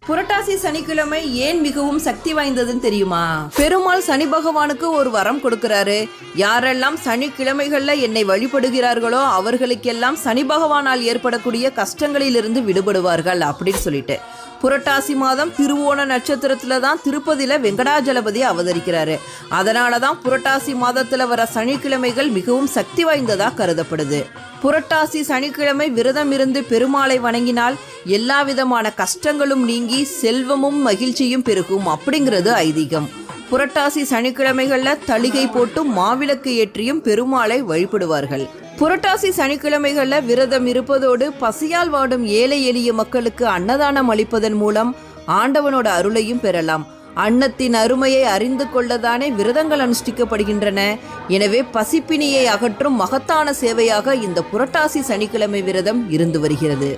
புரட்டாசி சனிக்கிழமை ஏன் மிகவும் சக்தி வாய்ந்ததுன்னு தெரியுமா? பெருமாள் சனி பகவானுக்கு ஒரு வரம் கொடுக்கிறாரு. யாரெல்லாம் சனிக்கிழமைகள்ல என்னை வழிபடுகிறார்களோ அவர்களுக்கெல்லாம் சனி பகவானால் ஏற்படக்கூடிய கஷ்டங்களிலிருந்து விடுபடுவார்கள் அப்படின்னு சொல்லிட்டு. புரட்டாசி மாதம் திருவோண நட்சத்திரத்துல தான் திருப்பதியில வெங்கடாஜலபதி அவதரிக்கிறாரு. அதனாலதான் புரட்டாசி மாதத்துல வர சனிக்கிழமைகள் மிகவும் சக்தி வாய்ந்ததா கருதப்படுது. புரட்டாசி சனிக்கிழமை விரதம் இருந்து பெருமாளை வணங்கினால் எல்லா விதமான கஷ்டங்களும் நீங்கி செல்வமும் மகிழ்ச்சியும் பெருகும் அப்படிங்கிறது ஐதீகம். புரட்டாசி சனிக்கிழமைகள்ல தளிகை போட்டும் மாவிளக்கு ஏற்றியும் பெருமாளை வழிபடுவார்கள். புரட்டாசி சனிக்கிழமைகள்ல விரதம் இருப்பதோடு பசியால் வாடும் ஏழை எளிய மக்களுக்கு அன்னதானம் அளிப்பதன் மூலம் ஆண்டவனோட அருளையும் பெறலாம். அன்னத்தின் அருமையை அறிந்து கொள்ளதானே விரதங்கள் அனுஷ்டிக்கப்படுகின்றன. எனவே பசிப்பினியை அகற்றும் மகத்தான சேவையாக இந்த புரட்டாசி சனிக்கிழமை விரதம் இருந்து வருகிறது.